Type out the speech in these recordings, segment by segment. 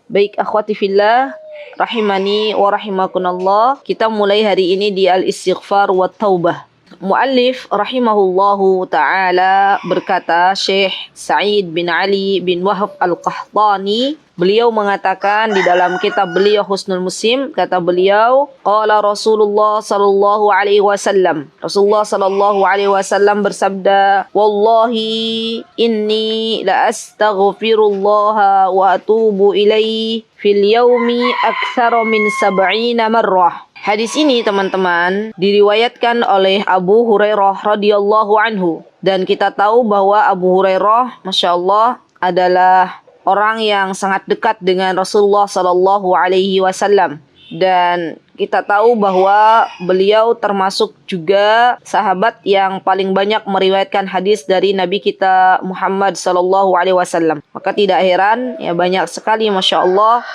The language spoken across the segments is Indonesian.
Baik akhwati fillah, rahimani wa rahimakunallah. Kita mulai hari ini di al-istighfar wa taubah. Muallif rahimahullahu ta'ala berkata, Syekh Sa'id bin Ali bin Wahab al-Qahtani, beliau mengatakan di dalam kitab beliau Husnul Muslim, kata beliau, qala Rasulullah sallallahu alaihi wasallam. Rasulullah sallallahu alaihi wasallam bersabda, wallahi inni la astaghfirullah wa atubu ilaihi fil yaumi aktsara min 70 marrah. Hadis ini teman-teman diriwayatkan oleh Abu Hurairah radhiyallahu anhu, dan kita tahu bahwa Abu Hurairah Masya Allah adalah orang yang sangat dekat dengan Rasulullah sallallahu alaihi wasallam, dan kita tahu bahwa beliau termasuk juga sahabat yang paling banyak meriwayatkan hadis dari Nabi kita Muhammad sallallahu alaihi wasallam. Maka tidak heran ya, banyak sekali Masya Allah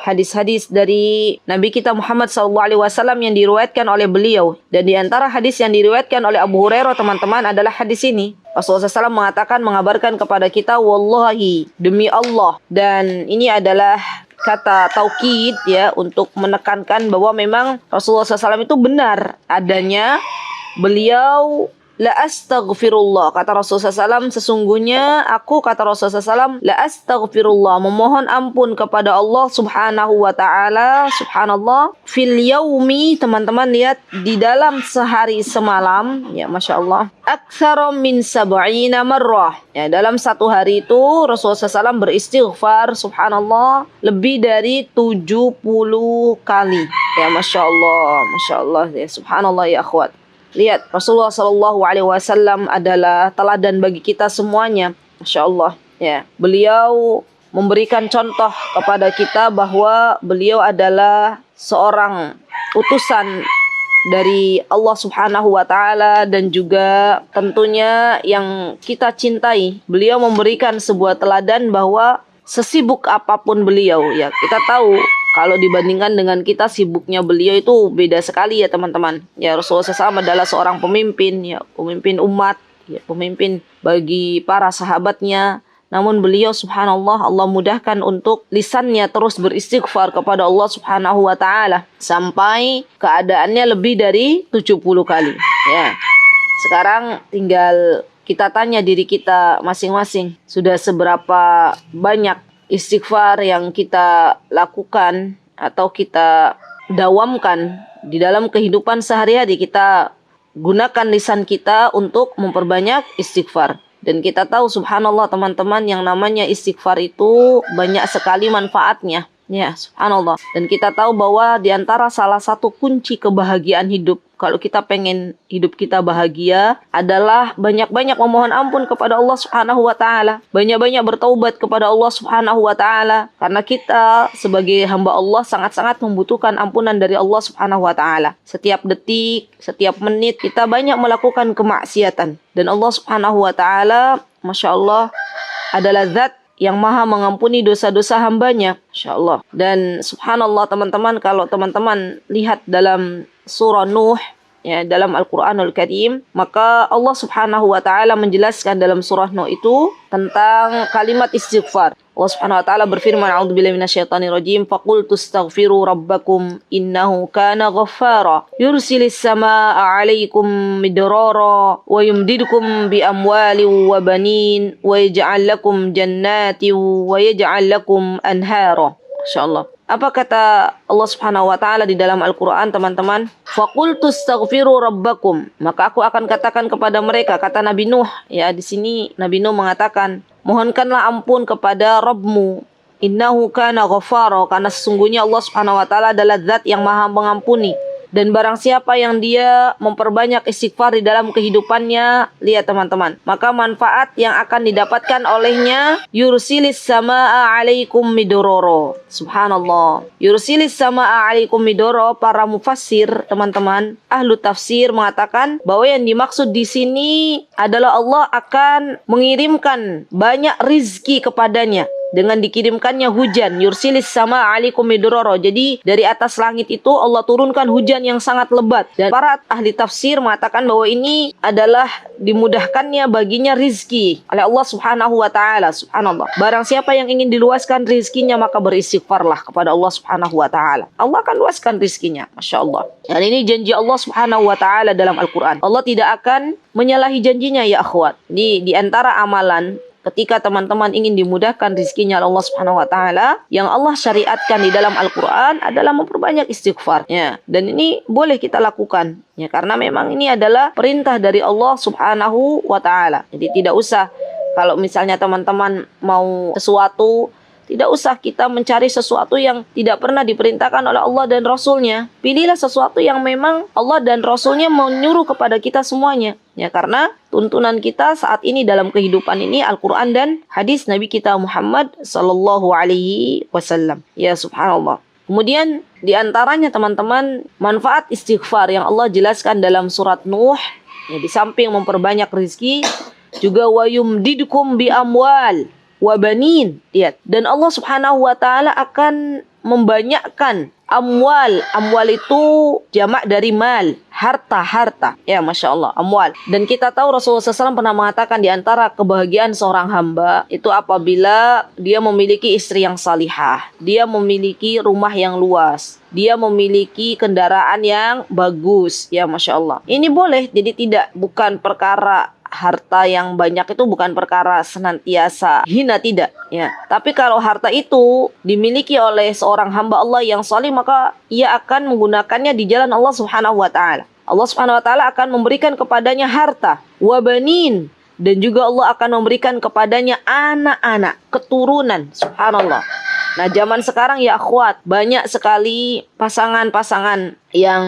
hadis-hadis dari Nabi kita Muhammad SAW yang diriwayatkan oleh beliau. Dan di antara hadis yang diriwayatkan oleh Abu Hurairah teman-teman adalah hadis ini. Rasulullah SAW mengatakan, mengabarkan kepada kita, wallahi, demi Allah. Dan ini adalah kata taukid ya, untuk menekankan bahwa memang Rasulullah SAW itu benar adanya. Beliau la astaghfirullah, kata Rasulullah SAW, sesungguhnya aku, kata Rasulullah SAW, la astaghfirullah, memohon ampun kepada Allah subhanahu wa ta'ala, subhanallah, fil yaumi, teman-teman lihat, di dalam sehari semalam, ya Masya Allah, aktsara min 70 marrah, ya dalam satu hari itu Rasulullah SAW beristighfar, subhanallah, lebih dari 70 kali, ya Masya Allah, ya subhanallah ya akhwat. Lihat, Rasulullah Sallallahu Alaihi Wasallam adalah teladan bagi kita semuanya, Masya Allah. Ya, beliau memberikan contoh kepada kita bahwa beliau adalah seorang utusan dari Allah Subhanahu Wa Taala dan juga tentunya yang kita cintai. Beliau memberikan sebuah teladan bahwa sesibuk apapun beliau, ya kita tahu. Kalau dibandingkan dengan kita, sibuknya beliau itu beda sekali ya teman-teman. Ya Rasulullah SAW adalah seorang pemimpin, ya pemimpin umat, ya pemimpin bagi para sahabatnya. Namun beliau subhanallah, Allah mudahkan untuk lisannya terus beristighfar kepada Allah Subhanahu wa taala sampai keadaannya lebih dari 70 kali. Ya. Sekarang tinggal kita tanya diri kita masing-masing, sudah seberapa banyak istighfar yang kita lakukan atau kita dawamkan di dalam kehidupan sehari-hari. Kita gunakan lisan kita untuk memperbanyak istighfar. Dan kita tahu subhanallah teman-teman, yang namanya istighfar itu banyak sekali manfaatnya. Ya subhanallah. Dan kita tahu bahwa di antara salah satu kunci kebahagiaan hidup, kalau kita pengen hidup kita bahagia, adalah banyak-banyak memohon ampun kepada Allah Subhanahu wa taala. Banyak-banyak bertaubat kepada Allah Subhanahu wa taala. Karena kita sebagai hamba Allah sangat-sangat membutuhkan ampunan dari Allah Subhanahu wa taala. Setiap detik, setiap menit kita banyak melakukan kemaksiatan. Dan Allah Subhanahu wa taala, Masya Allah, adalah zat yang maha mengampuni dosa-dosa hambanya, Masya Allah. Dan subhanallah teman-teman, kalau teman-teman lihat dalam surah Nuh, ya dalam Al-Quranul Karim, maka Allah Subhanahu wa ta'ala menjelaskan dalam surah Nuh itu tentang kalimat istighfar. Allah Subhanahu wa ta'ala berfirman, a'udzubillahi minasyaitonir rajim, faqultu astaghfiru rabbakum innahu kana ghaffara yursilis samaa'a 'alaikum midrara wa yumdidukum bi amwalin wa banin wa yaj'al lakum jannatin wa yaj'al lakum anhara. Masyaallah. Apa kata Allah Subhanahu wa taala di dalam Al-Qur'an teman-teman? Faqultu astaghfiru rabbakum, maka aku akan katakan kepada mereka, kata Nabi Nuh, ya di sini Nabi Nuh mengatakan, mohonkanlah ampun kepada Rabbmu, innahu kana ghaffara, karena sesungguhnya Allah Subhanahu wa taala adalah zat yang maha mengampuni. Dan barang siapa yang dia memperbanyak istighfar di dalam kehidupannya, lihat teman-teman, maka manfaat yang akan didapatkan olehnya, yursilis samaa'a 'alaikum midororo. Subhanallah. Yursilis samaa'a 'alaikum midororo, para mufassir teman-teman, ahlu tafsir mengatakan bahwa yang dimaksud di sini adalah Allah akan mengirimkan banyak rizki kepadanya. dengan dikirimkannya hujan. Yursilis sama alaikum midrara. Jadi dari atas langit itu Allah turunkan hujan yang sangat lebat. Dan para ahli tafsir mengatakan bahwa ini adalah dimudahkannya baginya rizki oleh Allah subhanahu wa ta'ala. Subhanallah. Barang siapa yang ingin diluaskan rizkinya, maka beristighfarlah kepada Allah subhanahu wa ta'ala. Allah akan luaskan rizkinya. Masya Allah. Dan ini janji Allah subhanahu wa ta'ala dalam Al-Quran. Allah tidak akan menyalahi janjinya ya akhwat. Di antara amalan ketika teman-teman ingin dimudahkan rizkinya Allah subhanahu wa ta'ala, yang Allah syariatkan di dalam Al-Quran adalah memperbanyak istighfar. Ya. Dan ini boleh kita lakukan. Ya, karena memang ini adalah perintah dari Allah subhanahu wa ta'ala. Jadi tidak usah, kalau misalnya teman-teman mau sesuatu, tidak usah kita mencari sesuatu yang tidak pernah diperintahkan oleh Allah dan Rasulnya. Pilihlah sesuatu yang memang Allah dan Rasulnya menyuruh kepada kita semuanya. Ya, karena tuntunan kita saat ini dalam kehidupan ini Al-Quran dan hadis Nabi kita Muhammad sallallahu alaihi wasallam. Ya, subhanallah. Kemudian di antaranya teman-teman, manfaat istighfar yang Allah jelaskan dalam surat Nuh, ya, di samping memperbanyak rezeki, juga wa yumdidukum bi amwal wa banin. Lihat, dan Allah subhanahu wa ta'ala akan membanyakkan amwal. Amwal itu jamak dari mal, harta. Ya, Masya Allah, amwal. Dan kita tahu Rasulullah SAW pernah mengatakan di antara kebahagiaan seorang hamba itu apabila dia memiliki istri yang salihah, dia memiliki rumah yang luas, dia memiliki kendaraan yang bagus. Ya, Masya Allah. Ini boleh, jadi bukan perkara harta yang banyak itu bukan perkara senantiasa hina, tidak ya. Tapi kalau harta itu dimiliki oleh seorang hamba Allah yang saleh, maka ia akan menggunakannya di jalan Allah Subhanahu wa taala. Allah Subhanahu wa taala akan memberikan kepadanya harta, wa banin, dan juga Allah akan memberikan kepadanya anak-anak, keturunan. Subhanallah. Nah, zaman sekarang ya akhwat, banyak sekali pasangan-pasangan yang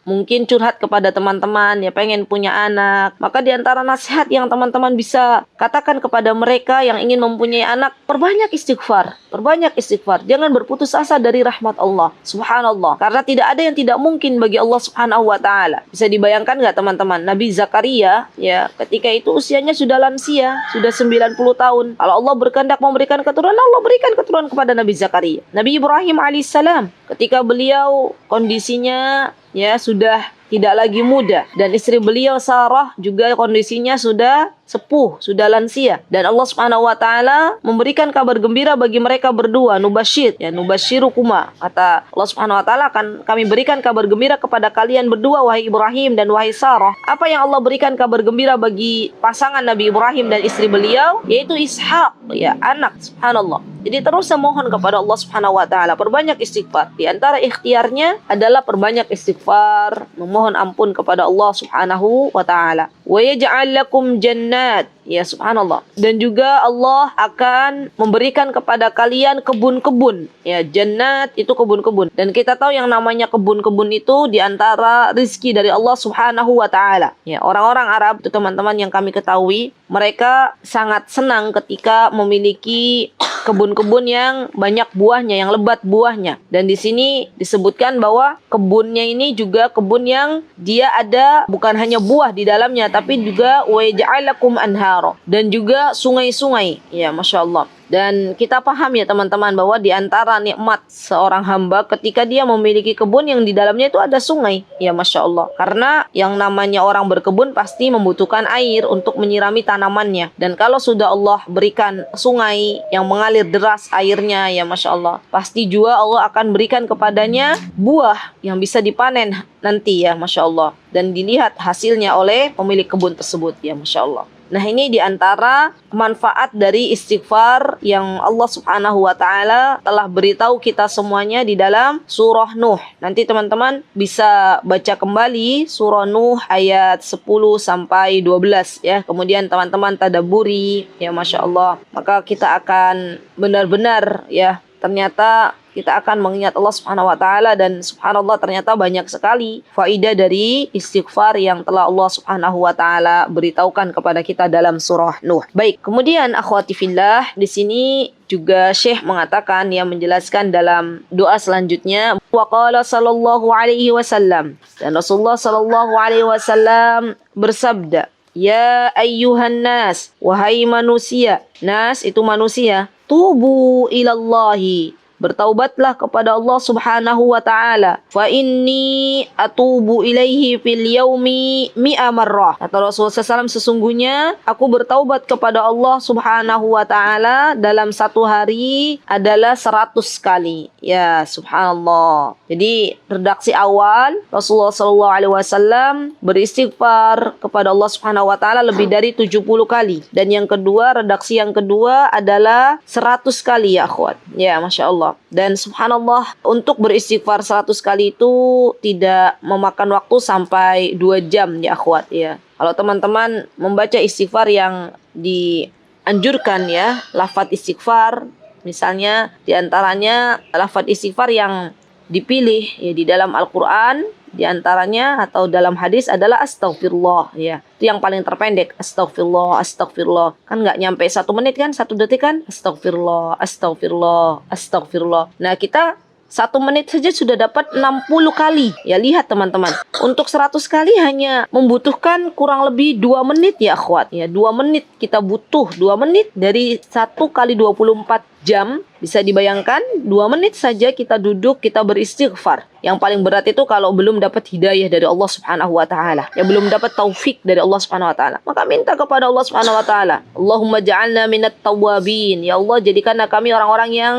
mungkin curhat kepada teman-teman, ya pengen punya anak. Maka di antara nasihat yang teman-teman bisa katakan kepada mereka yang ingin mempunyai anak, perbanyak istighfar. Perbanyak istighfar. Jangan berputus asa dari rahmat Allah. Subhanallah. Karena tidak ada yang tidak mungkin bagi Allah subhanahu wa ta'ala. Bisa dibayangkan nggak teman-teman? Nabi Zakaria, ya ketika itu usianya sudah lansia, sudah 90 tahun. Kalau Allah berkehendak memberikan keturunan, Allah berikan keturunan kepada Nabi Zakaria. Nabi Ibrahim alaihissalam, ketika beliau kondisinya ya sudah tidak lagi muda, dan istri beliau Sarah juga kondisinya sudah sepuh, sudah lansia, dan Allah Subhanahu wa taala memberikan kabar gembira bagi mereka berdua, nubasyir, ya nubasyirukuma. Kata Allah Subhanahu wa taala, akan kami berikan kabar gembira kepada kalian berdua, wahai Ibrahim dan wahai Sarah. Apa yang Allah berikan kabar gembira bagi pasangan Nabi Ibrahim dan istri beliau, yaitu Ishak, ya anak. Subhanallah. Jadi terus mohon kepada Allah Subhanahu wa taala, perbanyak istighfar. Di antara ikhtiarnya adalah perbanyak istighfar, memohon ampun kepada Allah Subhanahu wa taala. Wa yaj'al lakum jannat, ya subhanallah. Dan juga Allah akan memberikan kepada kalian kebun-kebun. Ya, jannat itu kebun-kebun. Dan kita tahu yang namanya kebun-kebun itu di antara rizki dari Allah Subhanahu wa taala. Ya, orang-orang Arab itu teman-teman yang kami ketahui, mereka sangat senang ketika memiliki kebun-kebun yang banyak buahnya, yang lebat buahnya. Dan di sini disebutkan bahwa kebunnya ini juga kebun yang dia ada bukan hanya buah di dalamnya, tapi juga wa ja'alakum anhara, dan juga sungai-sungai. Ya, Masya Allah. Dan kita paham ya teman-teman bahwa di antara nikmat seorang hamba ketika dia memiliki kebun yang di dalamnya itu ada sungai. Ya, Masya Allah. Karena yang namanya orang berkebun pasti membutuhkan air untuk menyirami tanamannya. Dan kalau sudah Allah berikan sungai yang mengalir deras airnya, ya Masya Allah, pasti juga Allah akan berikan kepadanya buah yang bisa dipanen nanti, ya Masya Allah. Dan dilihat hasilnya oleh pemilik kebun tersebut, ya Masya Allah. Nah, ini diantara manfaat dari istighfar yang Allah Subhanahu wa ta'ala telah beritahu kita semuanya di dalam surah Nuh. Nanti teman-teman bisa baca kembali surah Nuh ayat 10 sampai 12 ya. Kemudian teman-teman tadabburi, ya Masya Allah. Maka kita akan benar-benar ya, ternyata kita akan mengingat Allah Subhanahu wa ta'ala, dan subhanallah ternyata banyak sekali faidah dari istighfar yang telah Allah Subhanahu wa ta'ala beritahukan kepada kita dalam surah Nuh. Baik, kemudian akhwati fillah, di sini juga Syekh mengatakan, yang menjelaskan dalam doa selanjutnya, wa qala sallallahu alaihi wasallam, dan Rasulullah sallallahu alaihi wasallam bersabda, ya ayyuhan nas, wahai manusia. Nas itu manusia. tubu ilallahi, bertaubatlah kepada Allah Subhanahu wa taala. Fa inni atubu ilaihi fil yaumi mi'a marrah. Kata Rasulullah SAW, sesungguhnya aku bertaubat kepada Allah Subhanahu wa taala dalam satu hari adalah 100 kali. Ya, subhanallah. Jadi redaksi awal Rasulullah SAW beristighfar kepada Allah Subhanahu wa taala lebih dari 70 kali. Dan yang kedua, redaksi yang kedua adalah 100 kali ya akhwat. Ya, Masya Allah. Dan subhanallah, untuk beristighfar 100 kali itu tidak memakan waktu sampai 2 jam ya akhwat ya. Kalau teman-teman membaca istighfar yang dianjurkan ya, lafaz istighfar, misalnya diantaranya lafaz istighfar yang dipilih ya di dalam Al-Quran, diantaranya atau dalam hadis adalah astaghfirullah ya. Itu yang paling terpendek, astaghfirullah, astaghfirullah. Kan nggak nyampe 1 menit kan, 1 detik kan, astaghfirullah, astaghfirullah, astaghfirullah. Nah kita 1 menit saja sudah dapat 60 kali. Ya lihat teman-teman, untuk 100 kali hanya membutuhkan kurang lebih 2 menit ya akhwat. Ya 2 menit kita butuh, 2 menit dari 1 kali 24 jam. Bisa dibayangkan 2 menit saja kita duduk, kita beristighfar. Yang paling berat itu kalau belum dapat hidayah dari Allah Subhanahu wa taala. Ya belum dapat taufik dari Allah Subhanahu wa taala. Maka minta kepada Allah Subhanahu wa taala, Allahumma ja'alna minat tawwabin. Ya Allah, jadikanlah kami orang-orang yang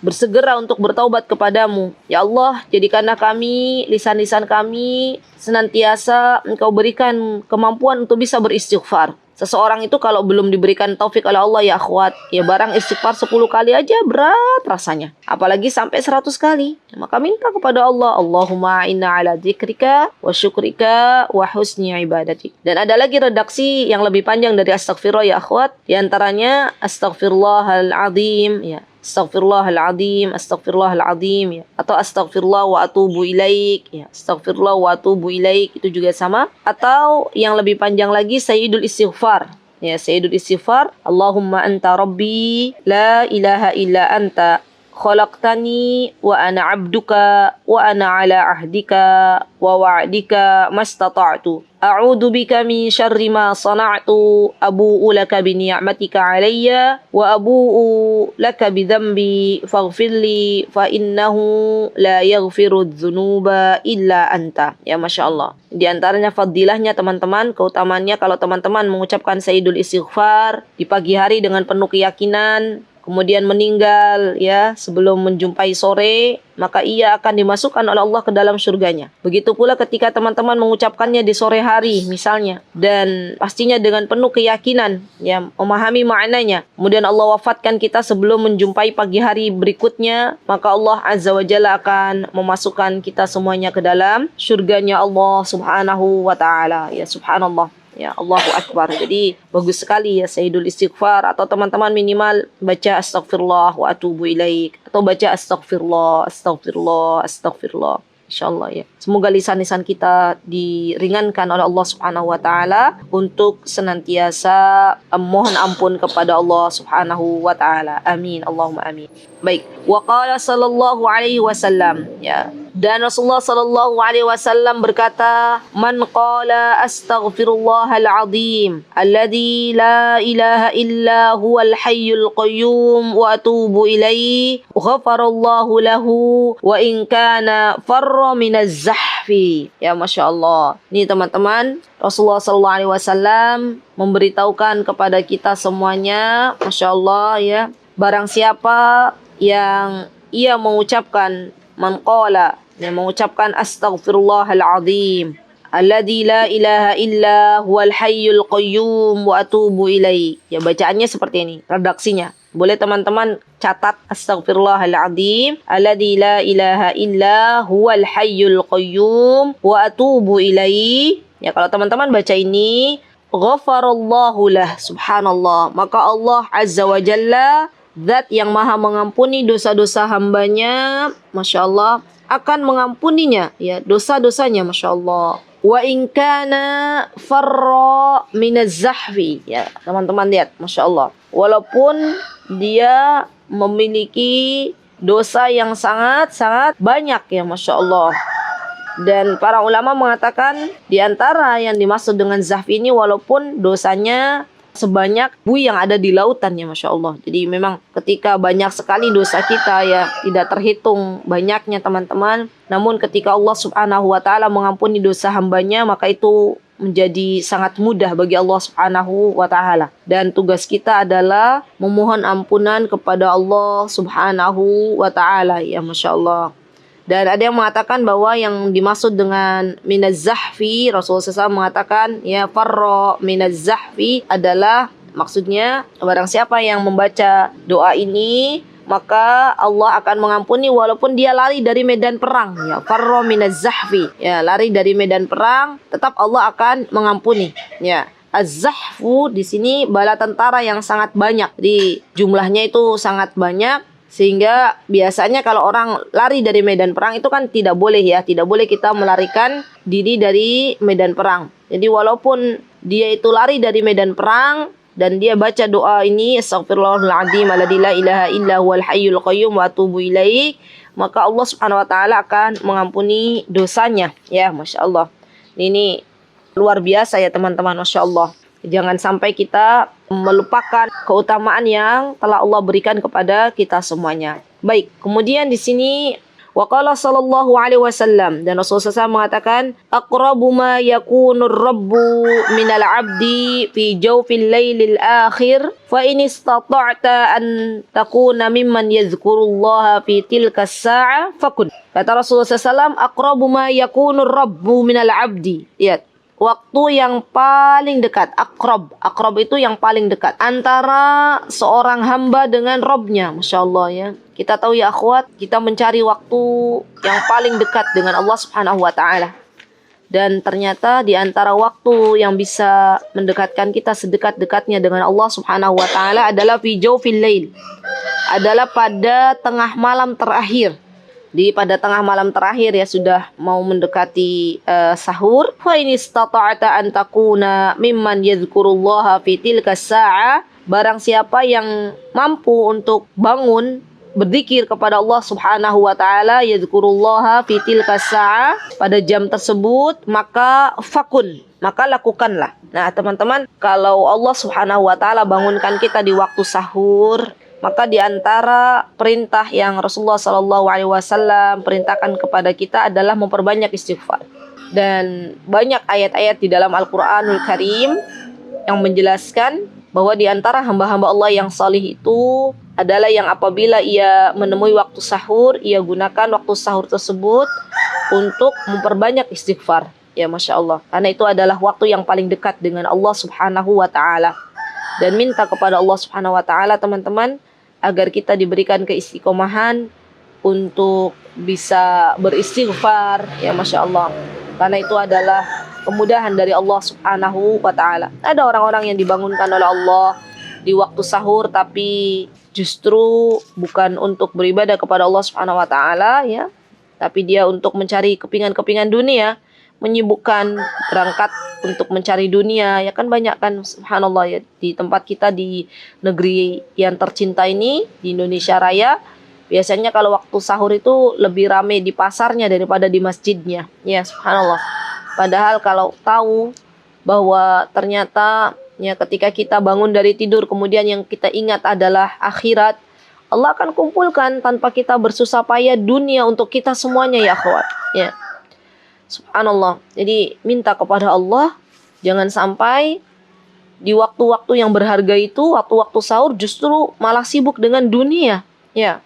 bersegera untuk bertaubat kepadamu. Ya Allah, jadikanlah kami, lisan-lisan kami senantiasa Engkau berikan kemampuan untuk bisa beristighfar. Seseorang itu kalau belum diberikan taufik oleh Allah ya akhwat, ya barang istighfar 10 kali aja berat rasanya. Apalagi sampai 100 kali. Maka minta kepada Allah, Allahumma inna ala dzikrika wa syukrika wa husni ibadatik. Dan ada lagi redaksi yang lebih panjang dari astaghfirullah ya akhwat. Di antaranya astaghfirullahaladzim ya. Astaghfirullahaladzim, astaghfirullahaladzim ya. Atau astaghfirullah wa atubu ilaik ya. Astaghfirullah wa atubu ilaik, itu juga sama. Atau yang lebih panjang lagi, sayyidul istighfar ya. Sayyidul istighfar, Allahumma anta rabbi la ilaha illa anta khalaqtani wa ana abduka wa ana ala ahdika wa wa'dika mastata'tu a'udzu bika min syarri ma sana'tu abu'u laka bi ni'matika 'alayya wa abu'u laka bi dhanbi faghfirli fa innahu la yaghfiru dzunuba illa anta. Ya Masya Allah. Di antaranya fadilahnya teman-teman, keutamaannya kalau teman-teman mengucapkan sayyidul istighfar di pagi hari dengan penuh keyakinan, kemudian meninggal ya sebelum menjumpai sore, maka ia akan dimasukkan oleh Allah ke dalam surganya. Begitu pula ketika teman-teman mengucapkannya di sore hari misalnya, dan pastinya dengan penuh keyakinan ya, memahami maknanya, kemudian Allah wafatkan kita sebelum menjumpai pagi hari berikutnya, maka Allah Azza wa Jalla akan memasukkan kita semuanya ke dalam surganya Allah Subhanahu wa ta'ala. Ya subhanallah. Ya, Allahu Akbar. Jadi bagus sekali ya sayyidul istighfar. Atau teman-teman minimal baca astaghfirullah wa atubu ilaik, atau baca astaghfirullah, astaghfirullah, astaghfirullah. InsyaAllah ya. Semoga lisan-lisan kita diringankan oleh Allah Subhanahu wa ta'ala untuk senantiasa mohon ampun kepada Allah Subhanahu wa ta'ala. Amin. Allahumma amin. Baik. Wa qala sallallahu alaihi wasallam ya. Dan Rasulullah sallallahu alaihi wasallam berkata, "Man qala astaghfirullahal azim alladzi la ilaha illa huwal hayyul qayyum wa atubu ilaihi ghafarallahu lahu wa in kana farra minaz zahfi." Ya Masya Allah. Ini teman-teman, Rasulullah sallallahu alaihi wasallam memberitahukan kepada kita semuanya, Masya Allah ya, barang siapa yang ia mengucapkan man qala, yang mengucapkan astaghfirullahal azim alladzi la ilaha illa huwal hayyul qayyum wa atubu ilaih. Ya bacaannya seperti ini, redaksinya. Boleh teman-teman catat, astaghfirullahal azim alladzi la ilaha illa huwal hayyul qayyum wa atubu ilaih. Ya kalau teman-teman baca ini, ghafarallahu lah, subhanallah, maka Allah Azza wa Jalla, Zat yang maha mengampuni dosa-dosa hambanya, Masya Allah, akan mengampuninya ya dosa-dosanya, Masya Allah. Wa in kana farra minaz zahfi. Ya, teman-teman lihat, Masya Allah. Walaupun dia memiliki dosa yang sangat-sangat banyak ya, Masya Allah. Dan para ulama mengatakan di antara yang dimaksud dengan zahfi ini, walaupun dosanya sebanyak buih yang ada di lautan ya Masya Allah. Jadi memang ketika banyak sekali dosa kita ya tidak terhitung banyaknya teman-teman. Namun ketika Allah Subhanahu wa Ta'ala mengampuni dosa hambanya, maka itu menjadi sangat mudah bagi Allah Subhanahu wa Ta'ala. Dan tugas kita adalah memohon ampunan kepada Allah Subhanahu wa Ta'ala ya Masya Allah. Dan ada yang mengatakan bahwa yang dimaksud dengan minaz zahfi, Rasulullah SAW mengatakan ya farra minaz zahfi adalah maksudnya barang siapa yang membaca doa ini maka Allah akan mengampuni walaupun dia lari dari medan perang. Ya farra minaz zahfi, ya lari dari medan perang tetap Allah akan mengampuni. Ya az-zahfu di sini bala tentara yang sangat banyak. Jadi jumlahnya itu sangat banyak. Sehingga biasanya kalau orang lari dari medan perang itu kan tidak boleh ya. Tidak boleh kita melarikan diri dari medan perang. Jadi walaupun dia itu lari dari medan perang dan dia baca doa ini, Astaghfirullahaladzim alladzi la ilaha illa huwal hayyul qayyum wa atubu ilaih, maka Allah Subhanahu wa Ta'ala akan mengampuni dosanya. Ya Masya Allah. Ini luar biasa ya teman-teman, Masya Allah. Jangan sampai kita melupakan keutamaan yang telah Allah berikan kepada kita semuanya. Baik, kemudian di sini waqala sallallahu alaihi wasallam, dan Rasulullah SAW mengatakan aqrabu ma yakunur rabbu minal abdi fi jawfil lailil akhir fa in istata'ta an takuna mimman yadhkurullaha fi tilka as-sa'a fakun. Kata Rasulullah SAW, aqrabu ma yakunur rabbu minal abdi. Lihat, waktu yang paling dekat, akrab itu yang paling dekat antara seorang hamba dengan Robnya. Masya Allah ya. Kita tahu ya akhwat, kita mencari waktu yang paling dekat dengan Allah Subhanahu wa Ta'ala. Dan ternyata di antara waktu yang bisa mendekatkan kita sedekat-dekatnya dengan Allah Subhanahu wa Ta'ala adalah fi jawfil lail, adalah pada tengah malam terakhir. Pada tengah malam terakhir ya, sudah mau mendekati sahur. Fa in istata'ta an takuna mimman yadhkurullaha fi tilka sa'a, barang siapa yang mampu untuk bangun berzikir kepada Allah Subhanahu wa Ta'ala, yadhkurullaha fi tilka sa'a, pada jam tersebut, maka fakun, maka lakukanlah. Nah teman-teman, kalau Allah Subhanahu wa Ta'ala bangunkan kita di waktu sahur, maka di antara perintah yang Rasulullah SAW perintahkan kepada kita adalah memperbanyak istighfar. Dan banyak ayat-ayat di dalam Al-Quranul Karim yang menjelaskan bahwa di antara hamba-hamba Allah yang salih itu adalah yang apabila ia menemui waktu sahur, ia gunakan waktu sahur tersebut untuk memperbanyak istighfar. Ya Masya Allah. Karena itu adalah waktu yang paling dekat dengan Allah Subhanahu wa Ta'ala. Dan minta kepada Allah Subhanahu wa Ta'ala teman-teman, agar kita diberikan keistiqomahan untuk bisa beristighfar ya Masya Allah. Karena itu adalah kemudahan dari Allah Subhanahu wa Ta'ala. Ada orang-orang yang dibangunkan oleh Allah di waktu sahur tapi justru bukan untuk beribadah kepada Allah Subhanahu wa Ta'ala ya, tapi dia untuk mencari kepingan-kepingan dunia, menyibukkan berangkat untuk mencari dunia. Ya kan banyak kan subhanallah ya, di tempat kita di negeri yang tercinta ini, di Indonesia Raya, biasanya kalau waktu sahur itu lebih ramai di pasarnya daripada di masjidnya. Ya subhanallah. Padahal kalau tahu bahwa ternyata ya ketika kita bangun dari tidur kemudian yang kita ingat adalah akhirat, Allah akan kumpulkan tanpa kita bersusah payah dunia untuk kita semuanya ya akhwat. Ya. Subhanallah. Jadi minta kepada Allah jangan sampai di waktu-waktu yang berharga itu, waktu-waktu sahur justru malah sibuk dengan dunia. Ya.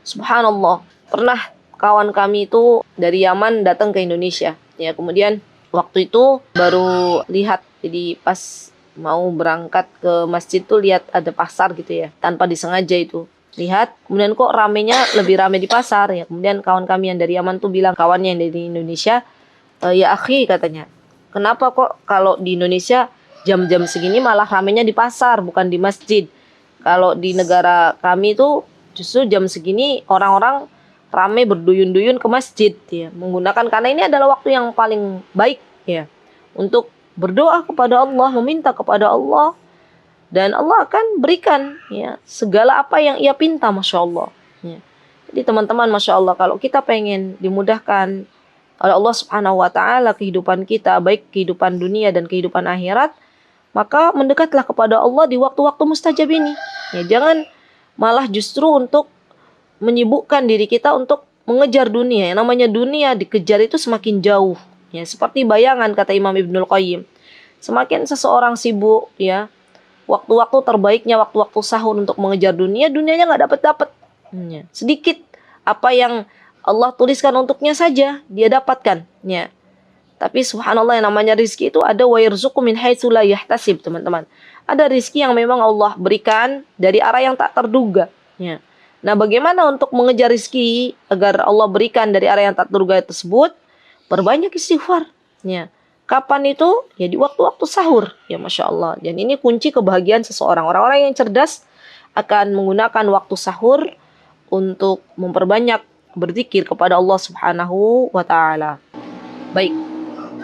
Subhanallah. Pernah kawan kami itu dari Yaman datang ke Indonesia. Ya, kemudian waktu itu baru lihat, jadi pas mau berangkat ke masjid tuh lihat ada pasar gitu ya, tanpa disengaja itu lihat, kemudian kok ramenya lebih rame di pasar ya. Kemudian kawan kami yang dari Yaman tuh bilang kawannya yang dari Indonesia, ya akhi katanya, kenapa kok kalau di Indonesia jam-jam segini malah ramenya di pasar bukan di masjid? Kalau di negara kami tuh justru jam segini orang-orang rame berduyun-duyun ke masjid ya, menggunakan, karena ini adalah waktu yang paling baik ya untuk berdoa kepada Allah, meminta kepada Allah, dan Allah akan berikan ya segala apa yang ia pinta, Masya Allah ya. Jadi teman-teman, Masya Allah, kalau kita pengen dimudahkan oleh Allah Subhanahu wa Ta'ala kehidupan kita, baik kehidupan dunia dan kehidupan akhirat, maka mendekatlah kepada Allah di waktu-waktu mustajab ini. Ya, jangan malah justru untuk menyibukkan diri kita untuk mengejar dunia. Yang namanya dunia dikejar itu semakin jauh. Ya, seperti bayangan kata Imam Ibnul Qayyim. Semakin seseorang sibuk, ya, waktu-waktu terbaiknya waktu-waktu sahur untuk mengejar dunia, dunianya nggak dapat-dapat. Ya, sedikit apa yang Allah tuliskan untuknya saja dia dapatkan. Ya. Tapi subhanallah yang namanya rizki itu ada wa yarzuqu min haitsu la yahtasib, teman-teman. Ada rizki yang memang Allah berikan dari arah yang tak terduga. Ya. Nah, bagaimana untuk mengejar rizki agar Allah berikan dari arah yang tak terduga tersebut? Perbanyak istighfar. Ya. Kapan itu? Ya di waktu-waktu sahur. Ya Masya Allah. Dan ini kunci kebahagiaan seseorang. Orang-orang yang cerdas akan menggunakan waktu sahur untuk memperbanyak berzikir kepada Allah Subhanahu wa taala. Baik.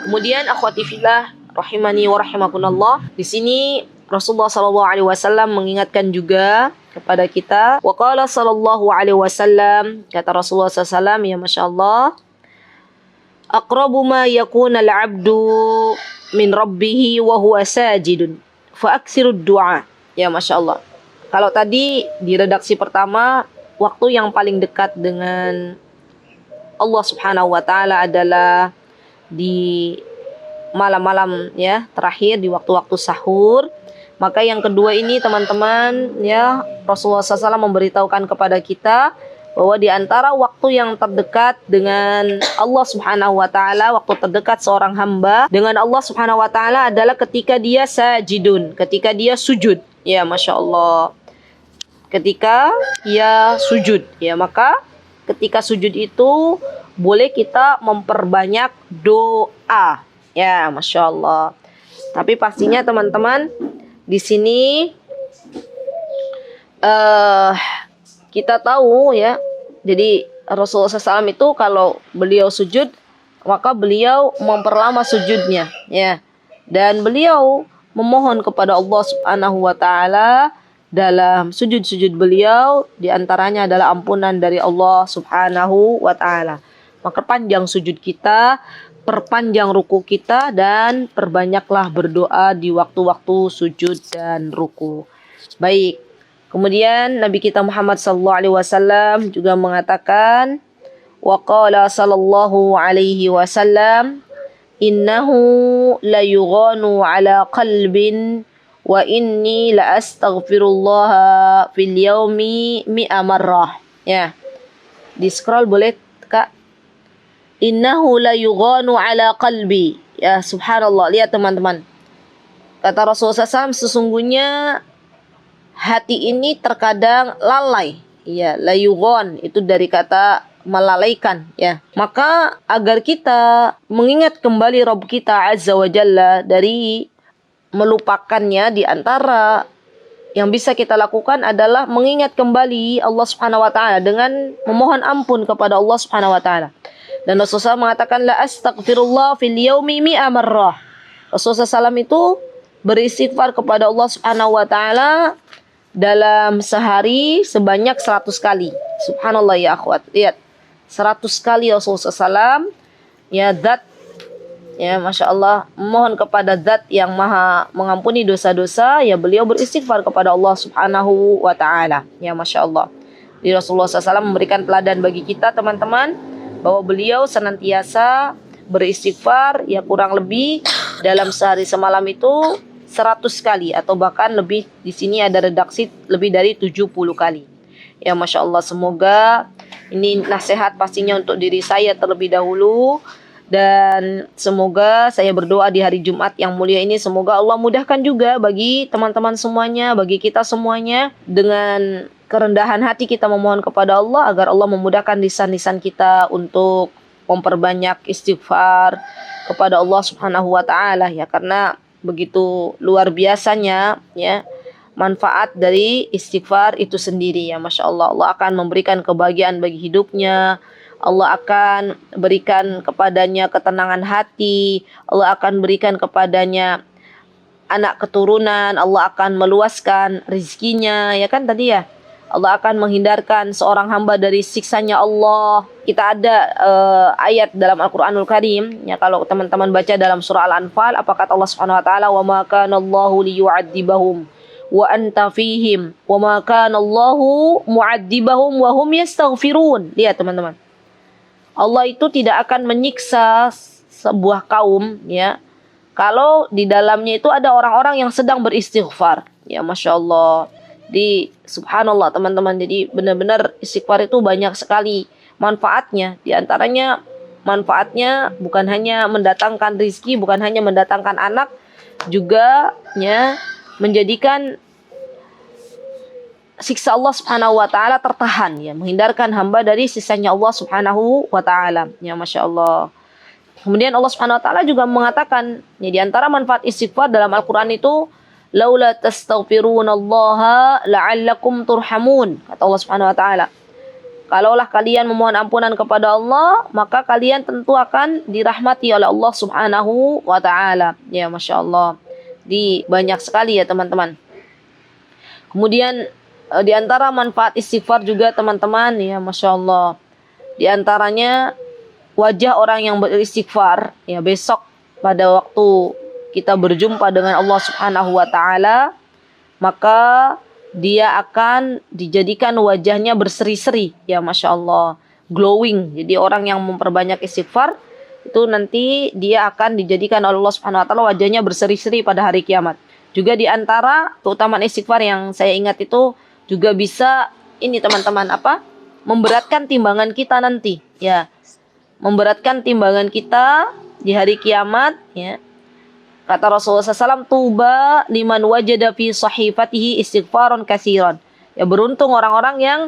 Kemudian akhwati fillah rahimani wa rahimakumullah. Di sini Rasulullah sallallahu alaihi wasallam mengingatkan juga kepada kita. Wa qala sallallahu alaihi wasallam, kata Rasulullah sallallahu alaihi wasallam, ya masyaallah, aqrabu ma yakuna al-'abdu min rabbih wa huwa sajidun fa aktsirud du'a. Ya masyaallah. Kalau tadi di redaksi pertama, waktu yang paling dekat dengan Allah Subhanahu wa taala adalah di malam-malam ya terakhir di waktu-waktu sahur. Maka yang kedua ini teman-teman ya, Rasulullah SAW memberitahukan kepada kita bahwa di antara waktu yang terdekat dengan Allah Subhanahu wa taala, waktu terdekat seorang hamba dengan Allah Subhanahu wa taala adalah ketika dia sajidun, ketika dia sujud. Ya Masya Allah. Ketika dia sujud, ya maka ketika sujud itu boleh kita memperbanyak doa. Ya, Masya Allah. Tapi pastinya teman-teman di sini kita tahu ya. Jadi Rasulullah SAW itu kalau beliau sujud, maka beliau memperlama sujudnya. Ya, dan beliau memohon kepada Allah Subhanahu wa taala dalam sujud-sujud beliau, diantaranya adalah ampunan dari Allah Subhanahu wa ta'ala. Maka panjang sujud kita, perpanjang ruku kita, dan perbanyaklah berdoa di waktu-waktu sujud dan ruku. Baik, kemudian Nabi kita Muhammad SAW juga mengatakan, wa qala sallallahu alaihi wasallam, innahu la yughanu ala qalbin wa inni la astaghfirullah fil yaumi mi'a marrah. Ya. Di scroll boleh, Kak. Innahu la yughanu ala qalbi. Ya, subhanallah. Lihat teman-teman. Kata Rasulullah SAW, sesungguhnya hati ini terkadang lalai. Ya, la yughan itu dari kata melalaikan, ya. Maka agar kita mengingat kembali Rabb kita Azza wa Jalla dari melupakannya, di antara yang bisa kita lakukan adalah mengingat kembali Allah Subhanahu wa taala dengan memohon ampun kepada Allah Subhanahu wa taala. Dan Rasulullah mengatakan la astaghfirullah fil yaumi mi'a marrah. Rasulullah SAW itu beristighfar kepada Allah Subhanahu wa taala dalam sehari sebanyak 100 kali. Subhanallah ya akhwat. Lihat, 100 kali Rasulullah SAW ya zat, ya Masya Allah, mohon kepada zat yang maha mengampuni dosa-dosa, ya beliau beristighfar kepada Allah Subhanahu wa ta'ala. Ya Masya Allah. Di Rasulullah SAW memberikan teladan bagi kita teman-teman, bahwa beliau senantiasa beristighfar ya kurang lebih dalam sehari semalam itu 100 kali, atau bahkan lebih, di sini ada redaksi lebih dari 70 kali. Ya Masya Allah, semoga ini nasihat pastinya untuk diri saya terlebih dahulu. Dan semoga saya berdoa di hari Jumat yang mulia ini, semoga Allah mudahkan juga bagi teman-teman semuanya, bagi kita semuanya, dengan kerendahan hati kita memohon kepada Allah agar Allah memudahkan lisan-lisan kita untuk memperbanyak istighfar kepada Allah Subhanahu wa taala, ya, karena begitu luar biasanya ya manfaat dari istighfar itu sendiri. Ya Masya Allah, Allah akan memberikan kebahagiaan bagi hidupnya, Allah akan berikan kepadanya ketenangan hati, Allah akan berikan kepadanya anak keturunan, Allah akan meluaskan rezekinya, ya kan tadi ya. Allah akan menghindarkan seorang hamba dari siksanya Allah. Kita ada ayat dalam Al-Qur'anul Karim, ya, kalau teman-teman baca dalam surah Al-Anfal, apa kata Allah Subhanahu wa taala, "Wa ma kana Allahu liyu'adzibahum wa anta fihim wa ma kana Allahu mu'adzibahum wa hum yastaghfirun." Lihat teman-teman. Allah itu tidak akan menyiksa sebuah kaum, ya, kalau di dalamnya itu ada orang-orang yang sedang beristighfar. Ya, Masya Allah. Subhanallah teman-teman. Jadi benar-benar istighfar itu banyak sekali manfaatnya. Di antaranya manfaatnya bukan hanya mendatangkan rizki, bukan hanya mendatangkan anak, juga ya menjadikan siksa Allah Subhanahu wa taala tertahan, ya, menghindarkan hamba dari siksanya Allah Subhanahu wa taala. Ya, Masya Allah. Kemudian Allah Subhanahu wa taala juga mengatakan, ya, di antara manfaat istighfar dalam Al-Qur'an itu, laula tastaghfirunallaha la'allakum turhamun, kata Allah Subhanahu wa taala. Kalaulah kalian memohon ampunan kepada Allah, maka kalian tentu akan dirahmati oleh Allah Subhanahu wa taala. Ya, Masya Allah. Banyak sekali ya teman-teman. Kemudian di antara manfaat istighfar juga teman-teman, ya, Masya Allah, di antaranya wajah orang yang beristighfar, ya, besok pada waktu kita berjumpa dengan Allah Subhanahu wa taala, maka dia akan dijadikan wajahnya berseri-seri, ya, Masya Allah, glowing. Jadi orang yang memperbanyak istighfar itu nanti dia akan dijadikan oleh Allah Subhanahu wa taala wajahnya berseri-seri pada hari kiamat. Juga di antara keutamaan istighfar yang saya ingat itu juga bisa ini teman-teman, memberatkan timbangan kita nanti, ya. Memberatkan timbangan kita di hari kiamat, ya. Kata Rasulullah SAW, tuba liman wajada fi sahifatihi istighfaron katsiran. Ya, beruntung orang-orang yang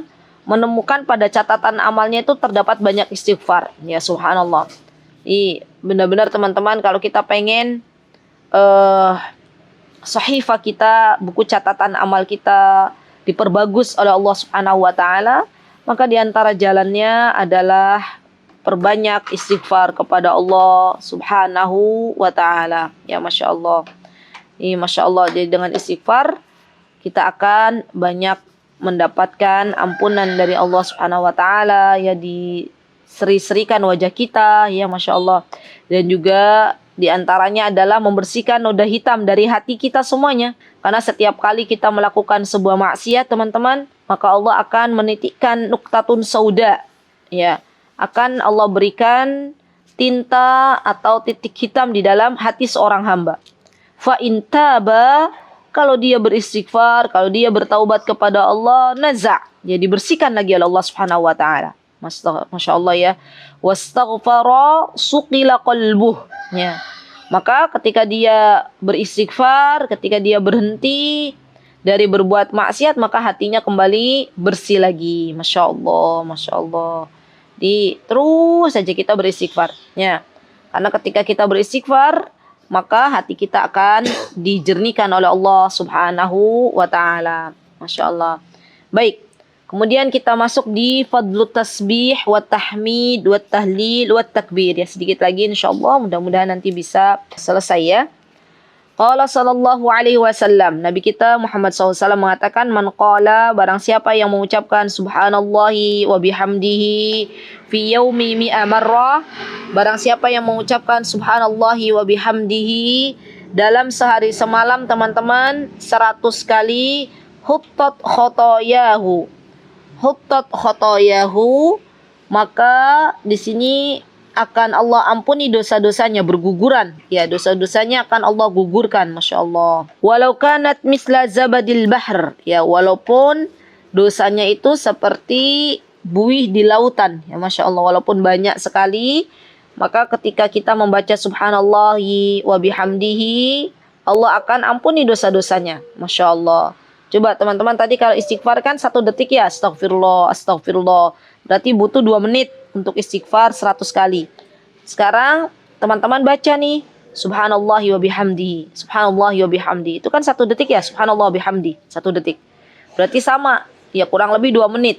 menemukan pada catatan amalnya itu terdapat banyak istighfar. Ya, subhanallah. Benar-benar teman-teman, kalau kita pengen sahifah kita, buku catatan amal kita diperbagus oleh Allah Subhanahu wa taala, maka di antara jalannya adalah perbanyak istighfar kepada Allah Subhanahu wa taala. Ya, Masya Allah. Masya Allah. Jadi dengan istighfar kita akan banyak mendapatkan ampunan dari Allah Subhanahu wa taala, ya, diseri-serikan wajah kita, ya, Masya Allah. Dan juga di antaranya adalah membersihkan noda hitam dari hati kita semuanya. Karena setiap kali kita melakukan sebuah maksiat teman-teman, maka Allah akan menitikkan nuktatun sauda, ya, akan Allah berikan tinta atau titik hitam di dalam hati seorang hamba. Fa in taba, kalau dia beristighfar, kalau dia bertaubat kepada Allah, naza', jadi dibersihkan lagi oleh Allah Subhanahu wa taala. Masya Allah, ya. Wastaghfara suqila qalbuh, ya. Maka ketika dia beristighfar, ketika dia berhenti dari berbuat maksiat, maka hatinya kembali bersih lagi. Masya Allah, Masya Allah. Terus saja kita beristighfar, ya. Karena ketika kita beristighfar, maka hati kita akan dijernihkan oleh Allah Subhanahu wa taala. Masya Allah. Baik. Kemudian kita masuk di fadlut tasbih wa tahmid wa tahlil wa takbir, ya, sedikit lagi insyaallah, mudah-mudahan nanti bisa selesai, ya. Qala sallallahu alaihi wasallam, Nabi kita Muhammad SAW mengatakan, man qala, barang siapa yang mengucapkan subhanallahi wa bihamdihi fi yaumi mi'a marrah, barang siapa yang mengucapkan subhanallahi wa bihamdihi dalam sehari semalam teman-teman 100 kali, huttat khotoyahu, maka di sini akan Allah ampuni dosa-dosanya berguguran, ya, dosa-dosanya akan Allah gugurkan. Masya Allah. Walau kanat misla zabadil bahr, ya, walaupun dosanya itu seperti buih di lautan, ya, Masya Allah, walaupun banyak sekali, maka ketika kita membaca subhanallahi wa bihamdihi, Allah akan ampuni dosa-dosanya. Masya Allah. Coba teman-teman, tadi kalau istighfar kan 1 detik, ya, astagfirullah, astagfirullah. Berarti butuh 2 menit untuk istighfar 100 kali. Sekarang teman-teman baca nih, subhanallahi wa bihamdihi, subhanallahi wa bihamdihi. Itu kan 1 detik, ya, subhanallah wa bihamdi, 1 detik. Berarti sama, ya, kurang lebih 2 menit.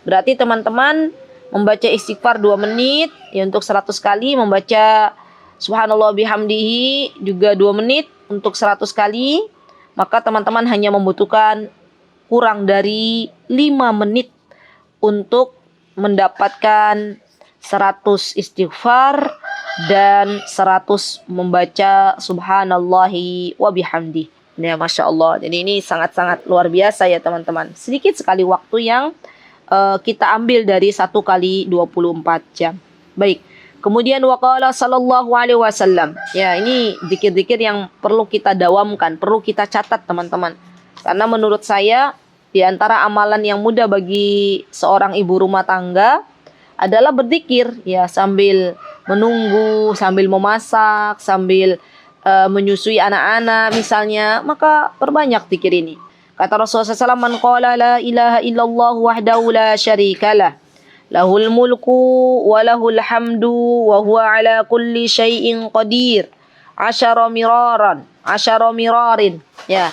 Berarti teman-teman membaca istighfar 2 menit, ya, untuk 100 kali. Membaca subhanallah wa bihamdihi juga 2 menit untuk 100 kali. Maka teman-teman hanya membutuhkan kurang dari 5 menit untuk mendapatkan 100 istighfar dan 100 membaca subhanallahi wa bihamdi. Ya, Masya Allah. Jadi ini sangat-sangat luar biasa ya teman-teman. Sedikit sekali waktu yang kita ambil dari 1 kali 24 jam. Baik. Kemudian waqala sallallahu alaihi wasallam. Ya, ini zikir-zikir yang perlu kita dawamkan, perlu kita catat teman-teman. Karena menurut saya di antara amalan yang mudah bagi seorang ibu rumah tangga adalah berzikir ya, sambil menunggu, sambil memasak, sambil menyusui anak-anak misalnya, maka perbanyak zikir ini. Kata Rasulullah SAW, man qala la ilaha illallah wahdahu la syarikalah, lahul mulku wa lahul hamdu wa huwa ala kulli syai'in qadir, asyara mirarin. Ya.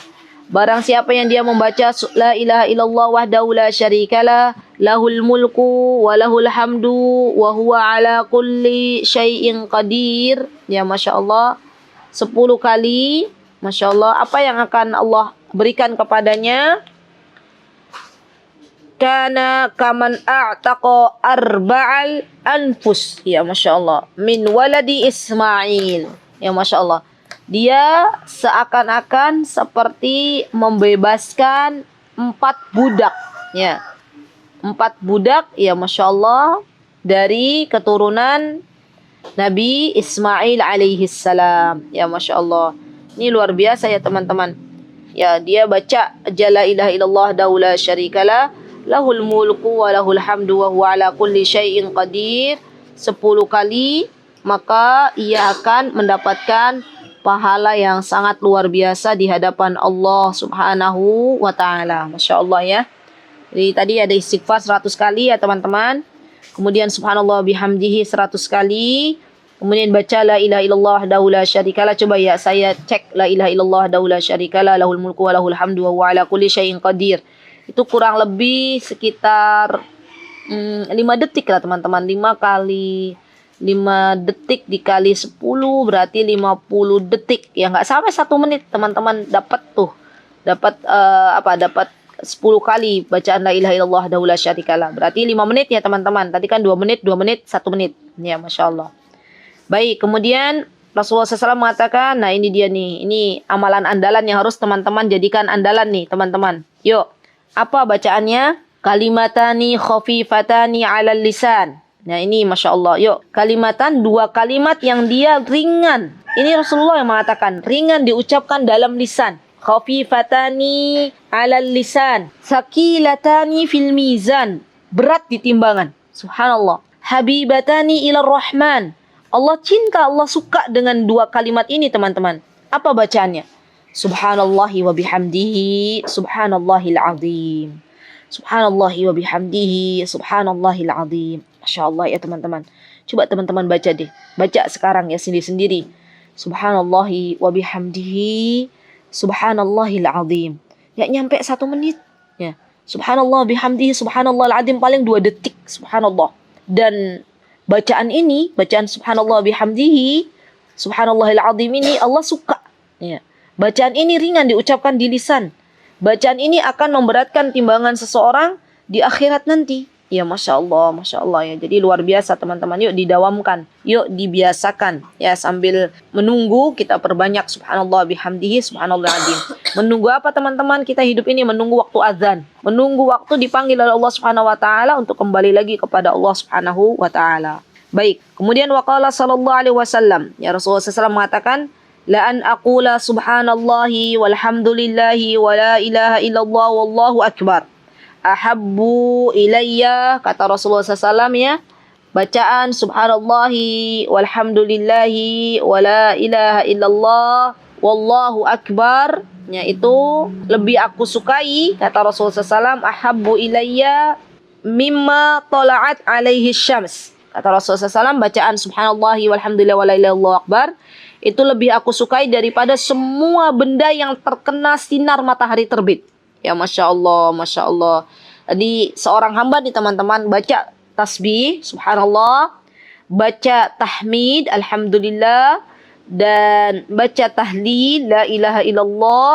Barang siapa yang dia membaca la ilaha illallah wahdahu la syarikalah, lahul mulku wa lahul hamdu wa huwa ala kulli syai'in qadir. Ya, Masya Allah. 10 kali, Masya Allah, apa yang akan Allah berikan kepadanya? Kana kaman a'taqa arba'al anfus. Ya, Masya Allah. Min waladi Ismail. Ya, Masya Allah. Dia seakan-akan seperti membebaskan 4 budak. Ya. 4 budak, ya Masya Allah, dari keturunan Nabi Ismail alaihi salam. Ya Masya Allah. Ini luar biasa ya teman-teman. Ya, dia baca la ilaha illallah la syarikalah, lahul mulku wa lahul hamdu wa huwa ala kulli syai'in qadir 10 kali, maka ia akan mendapatkan pahala yang sangat luar biasa di hadapan Allah Subhanahu wa taala. Masya Allah ya. Jadi tadi ada istighfar 100 kali ya teman-teman. Kemudian subhanallah bihamdihi 100 kali. Kemudian baca la ilaha illallah wahdahu la syarikalah. Coba ya saya cek la ilaha illallah wahdahu la syarikalah, lahul mulku wa lahul hamdu wa huwa ala kulli syai'in qadir. Itu kurang lebih sekitar 5 detik lah teman-teman. 5 detik dikali 10 berarti 50 detik. Ya nggak sampai 1 menit teman-teman dapat tuh. Dapat dapat 10 kali bacaan la ilaha illallah wahdahu la syarikalah. Berarti 5 menit ya teman-teman. Tadi kan 2 menit, 2 menit, 1 menit. Ya, Masya Allah. Baik, kemudian Rasulullah SAW mengatakan, nah ini dia nih. Ini amalan andalan yang harus teman-teman jadikan andalan nih teman-teman. Yuk, apa bacaannya? Kalimatani khafifatani alal lisan. Nah ini Masya Allah. Yuk, kalimatan, 2 kalimat yang dia ringan. Ini Rasulullah yang mengatakan, ringan diucapkan dalam lisan. Khafifatani alal lisan, sakilatani fil mizan, berat di timbangan. Subhanallah. Habibatani ilar rahman, Allah cinta, Allah suka dengan 2 kalimat ini teman-teman. Apa bacaannya? Subhanallahi wa bihamdihi, subhanallahil azim. Subhanallahi wa bihamdihi, subhanallahil azim. Masya Allah ya teman-teman. Coba teman-teman baca deh. Baca sekarang ya sendiri-sendiri. Subhanallahi wa bihamdihi, subhanallahil azim. Ya nyampe 1 menit. Ya. Subhanallah bihamdihi, subhanallahil azim paling 2 detik. Subhanallah. Dan bacaan ini, bacaan subhanallah bihamdihi, subhanallahil azim ini Allah suka. Ya. Bacaan ini ringan diucapkan di lisan. Bacaan ini akan memberatkan timbangan seseorang di akhirat nanti. Ya Masya Allah ya. Jadi luar biasa teman-teman. Yuk didawamkan, yuk dibiasakan. Ya, sambil menunggu kita perbanyak subhanallah bihamdihi, subhanallah azim. Menunggu apa teman-teman? Kita hidup ini menunggu waktu azan. Menunggu waktu dipanggil oleh Allah Subhanahu wa taala untuk kembali lagi kepada Allah Subhanahu wa taala. Baik. Kemudian waqala sallallahu alaihi wasallam. Ya Rasulullah SAW mengatakan, la an aqula subhanallahi walhamdulillahi wa la ilaha illallah wallahu akbar ahabbu ilayya, kata Rasulullah SAW ya, bacaan subhanallahi walhamdulillahi wa la ilaha illallah wallahu akbar, ya itu lebih aku sukai, kata Rasulullah SAW, ahabbu ilayya mimma tala'at alaihi syams, kata Rasulullah SAW, bacaan subhanallahi walhamdulillahi wa la ilaha illallah akbar itu lebih aku sukai daripada semua benda yang terkena sinar matahari terbit. Ya Masya Allah, Masya Allah. Jadi seorang hamba nih teman-teman baca tasbih, subhanallah, baca tahmid, alhamdulillah, dan baca tahlil, la ilaha illallah,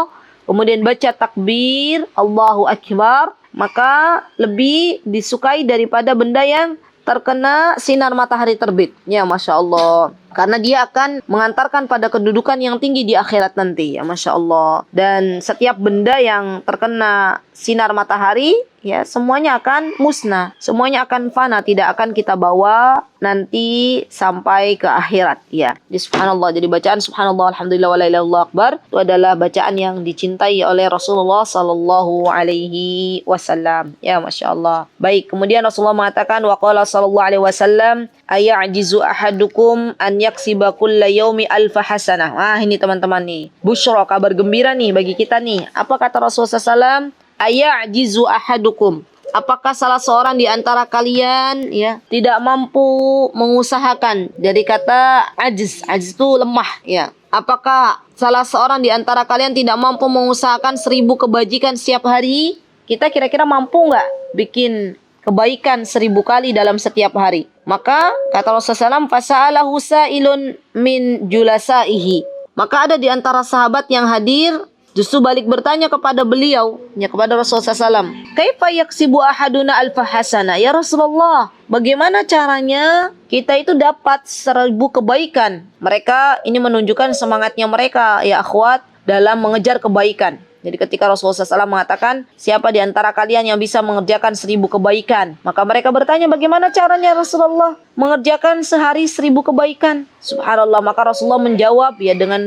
kemudian baca takbir, Allahu Akbar, maka lebih disukai daripada benda yang terkena sinar matahari terbit. Ya, Masya Allah. Karena dia akan mengantarkan pada kedudukan yang tinggi di akhirat nanti. Ya, Masya Allah. Dan setiap benda yang terkena sinar matahari, ya semuanya akan musnah. Semuanya akan fana. Tidak akan kita bawa nanti sampai ke akhirat. Ya. Jadi subhanallah. Jadi bacaan subhanallah, alhamdulillah, wa la ilaha illallah akbar. Itu adalah bacaan yang dicintai oleh Rasulullah sallallahu alaihi wasallam. Ya, Masya Allah. Baik. Kemudian Rasulullah mengatakan, wa qala sallallahu alaihi wasallam, aya'jizu ahadukum an yaksiba kulla yaumi alfa hasanah. Ini teman-teman nih. Busyra, kabar gembira nih bagi kita nih. Apa kata Rasulullah SAW? Aya'jizu ahadukum. Apakah salah seorang di antara kalian ya tidak mampu mengusahakan? Dari kata ajiz. Ajiz itu lemah ya. Apakah salah seorang di antara kalian tidak mampu mengusahakan 1000 kebajikan setiap hari? Kita kira-kira mampu nggak bikin kebaikan 1000 kali dalam setiap hari? Maka kata Rasulullah SAW, fasa'alahu sa'ilun min julasaihi. Maka ada di antara sahabat yang hadir justru balik bertanya kepada beliau, ya kepada Rasulullah SAW, kaifa yaksibu ahaduna alfa hasana? Ya Rasulullah, bagaimana caranya kita itu dapat 1000 kebaikan? Mereka ini menunjukkan semangatnya mereka, ya akhwat, dalam mengejar kebaikan. Jadi ketika Rasulullah SAW mengatakan, siapa di antara kalian yang bisa mengerjakan 1000 kebaikan? Maka mereka bertanya, bagaimana caranya Rasulullah mengerjakan sehari 1000 kebaikan? Subhanallah, maka Rasulullah menjawab ya dengan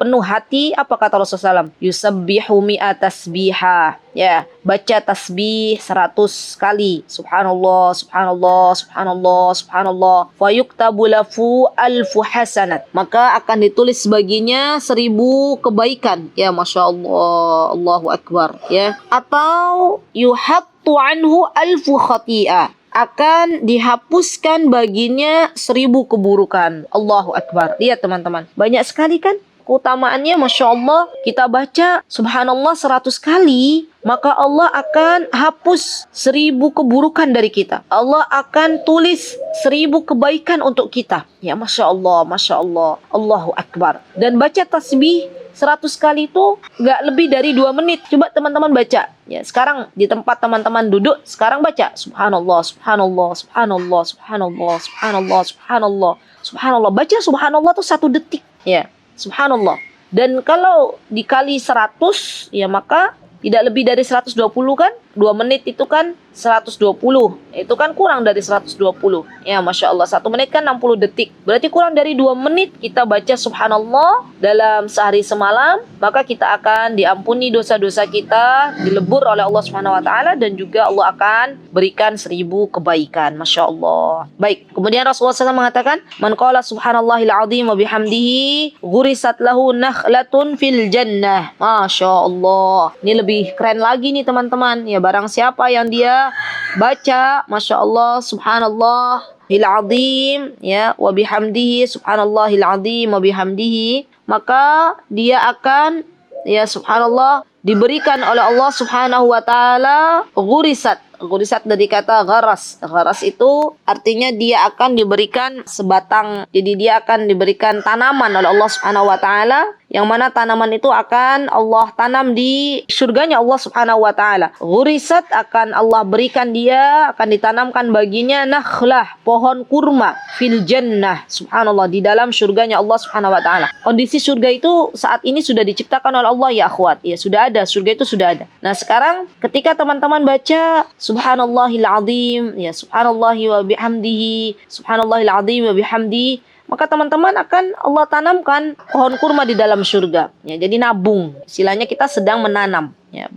penuh hati. Apa kata Rasulullah SAW? Yusabbihu mi'at tasbihah. Ya, baca tasbih 100 kali. Subhanallah, subhanallah, subhanallah, subhanallah. Wa yuktabu lahu alfu hasanat. Maka akan ditulis baginya 1000 kebaikan. Ya, Masya Allah. Allahu Akbar. Ya. Atau yuhattu anhu alfu khati'ah. Akan dihapuskan baginya 1000 keburukan. Allahu Akbar. Lihat teman-teman. Banyak sekali kan keutamaannya, Masya Allah. Kita baca subhanallah 100 kali, maka Allah akan hapus 1000 keburukan dari kita. Allah akan tulis 1000 kebaikan untuk kita. Ya, Masya Allah, Masya Allah. Allahu Akbar. Dan baca tasbih 100 kali itu gak lebih dari 2 menit. Coba teman-teman baca. Ya, sekarang di tempat teman-teman duduk, sekarang baca subhanallah, subhanallah, subhanallah, subhanallah, subhanallah, subhanallah, subhanallah. Baca subhanallah itu 1 detik. Ya, subhanallah. Dan kalau dikali 100, ya maka tidak lebih dari 120 kan? 2 menit itu kan 120. Itu kan kurang dari 120. Ya, Masya Allah. 1 menit kan 60 detik. Berarti kurang dari 2 menit kita baca subhanallah dalam sehari semalam. Maka kita akan diampuni dosa-dosa kita, dilebur oleh Allah Subhanahu Wa Taala, dan juga Allah akan berikan 1000 kebaikan. Masya Allah. Baik. Kemudian Rasulullah SAW mengatakan, man qala subhanallahil azim wa bihamdihi ghurisat lahu nakhlatun fil jannah. Masya Allah. Ini lebih keren lagi nih teman-teman. Ya, barang siapa yang dia baca Masya Allah subhanallahil azim ya wa bihamdihi, subhanallahil azim wa bihamdihi, maka dia akan ya subhanallah diberikan oleh Allah Subhanahu wa taala ghurisat. Ghurisat dari kata gharas. Gharas itu artinya dia akan diberikan sebatang. Jadi dia akan diberikan tanaman oleh Allah Subhanahu wa taala, yang mana tanaman itu akan Allah tanam di surganya Allah Subhanahu wa taala. Ghurisat akan Allah berikan dia, akan ditanamkan baginya nakhlah, pohon kurma fil jannah. Subhanallah, di dalam surganya Allah Subhanahu wa taala. Kondisi surga itu saat ini sudah diciptakan oleh Allah ya akhwat. Ya, sudah ada, surga itu sudah ada. Nah, sekarang ketika teman-teman baca subhanallahil azim, ya subhanallahi wa bihamdihi, subhanallahil azim wa bihamdihi, maka teman-teman akan Allah tanamkan pohon kurma di dalam surga. Ya, jadi nabung. Istilahnya kita sedang menanam. Ya,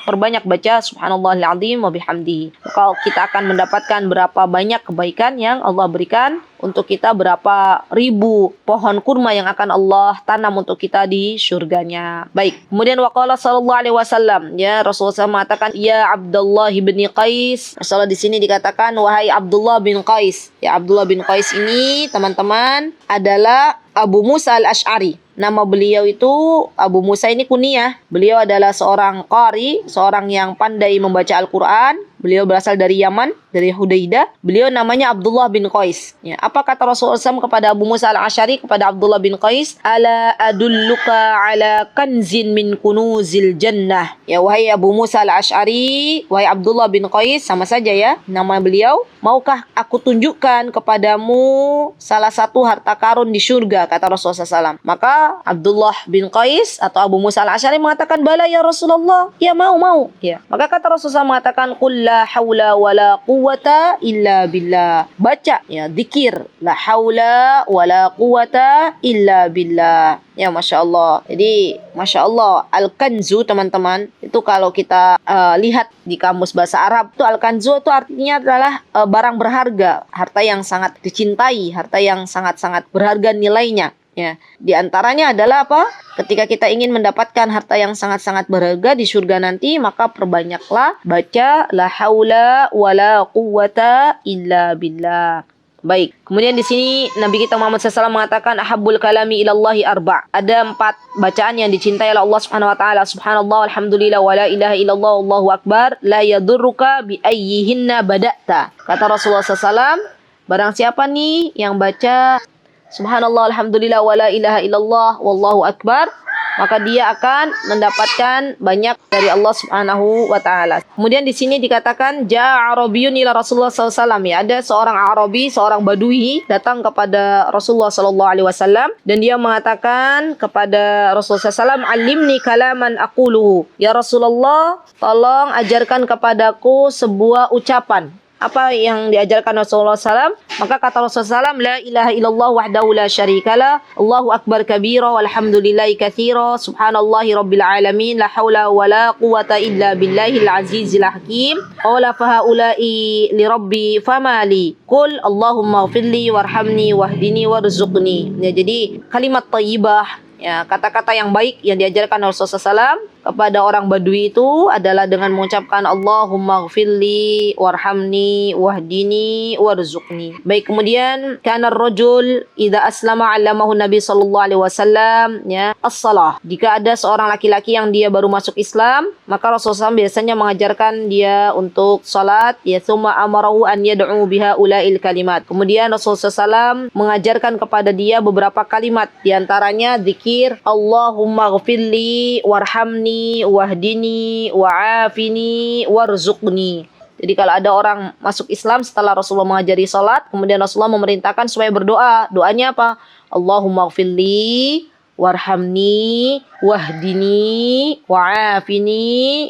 perbanyak baca subhanallahil azim wa bihamdihi. Maka kita akan mendapatkan berapa banyak kebaikan yang Allah berikan untuk kita, berapa ribu pohon kurma yang akan Allah tanam untuk kita di surganya. Baik. Kemudian waqala sallallahu alaihi wasallam, ya Rasulullah SAW mengatakan, ya Abdullah bin Qais. Rasulullah di sini dikatakan, wahai Abdullah bin Qais. Ya, Abdullah bin Qais ini teman-teman adalah Abu Musa al-Ash'ari. Nama beliau itu Abu Musa, ini kunyah. Beliau adalah seorang qari, seorang yang pandai membaca Al-Quran. Beliau berasal dari Yaman, dari Hudaidah. Beliau namanya Abdullah bin Qais. Ya, apa kata Rasulullah SAW kepada Abu Musa al-Asy'ari, kepada Abdullah bin Qais? Ala adulluka ala kanzin min kunuzil jannah. Ya, wahai Abu Musa al-Asy'ari, wahai Abdullah bin Qais, sama saja ya nama beliau. Maukah aku tunjukkan kepadamu salah satu harta karun di surga, kata Rasulullah SAW. Maka Abdullah bin Qais atau Abu Musa al-Asy'ari mengatakan, bala ya Rasulullah. Ya, mau. Ya. Maka kata Rasulullah mengatakan, qul la haula wala quwata illa billah. Baca ya zikir la haula wala quwata illa billah. Ya, Masya Allah. Jadi, Masya Allah, Al-Kanzu, teman-teman, itu kalau kita lihat di kamus bahasa Arab, itu Al-Kanzu itu artinya adalah barang berharga, harta yang sangat dicintai, harta yang sangat-sangat berharga nilainya. Ya, di antaranya adalah apa? Ketika kita ingin mendapatkan harta yang sangat-sangat berharga di surga nanti, maka perbanyaklah baca la haula wala quwata illa billah. Baik, kemudian di sini Nabi kita Muhammad SAW mengatakan ahabbul kalami ilallahi arba'. Ada 4 bacaan yang dicintai oleh Allah Subhanahu wa taala. Subhanallah, alhamdulillah, wa la ilaha illallah, wallahu akbar, la yadurruka bi ayyihinna bada'ta. Kata Rasulullah SAW, barang siapa nih yang baca Subhanallah, alhamdulillah, wa la ilaha illallah, wallahu akbar, maka dia akan mendapatkan banyak dari Allah Subhanahu wa taala. Kemudian di sini dikatakan ja'a Arabiyyun ila Rasulullah SAW. Ya, ada seorang Arabi, seorang Badui datang kepada Rasulullah SAW dan dia mengatakan kepada Rasulullah SAW, "Alimni kalaman aquluhu." Ya Rasulullah, tolong ajarkan kepadaku sebuah ucapan. Apa yang diajarkan Rasulullah SAW? Maka kata Rasulullah SAW, la ilaha illallah wahdahu la syarikalah, Allahu akbar kabira, walhamdulillahi katsira, subhanallahi rabbil alamin, la hawla wa la quwata illa billahil azizil hakim. Qala fahaula'i li rabbi famali. Qul Allahumma ghfirli warhamni wahdini warzuqni. Ya, jadi kalimat thayyibah, ya, kata-kata yang baik yang diajarkan Rasulullah SAW kepada orang Badui itu adalah dengan mengucapkan Allahumma ghfirli warhamni wahdini warzuqni. Baik, kemudian kana ar-rajul idza aslama 'allamahu Nabi sallallahu alaihi wasallam ya as-shalah. Jika ada seorang laki-laki yang dia baru masuk Islam, maka Rasulullah SAW biasanya mengajarkan dia untuk salat, ya summa amarahu an yad'u biha ulail kalimat. Kemudian Rasulullah SAW mengajarkan kepada dia beberapa kalimat, di antaranya zikir Allahumma ghfirli warhamni wahdini wa'afini warzuqni. Jadi kalau ada orang masuk Islam setelah Rasulullah mengajari salat, kemudian Rasulullah memerintahkan supaya berdoa. Doanya apa? Allahumma ghfirli warhamni wahdini wa'afini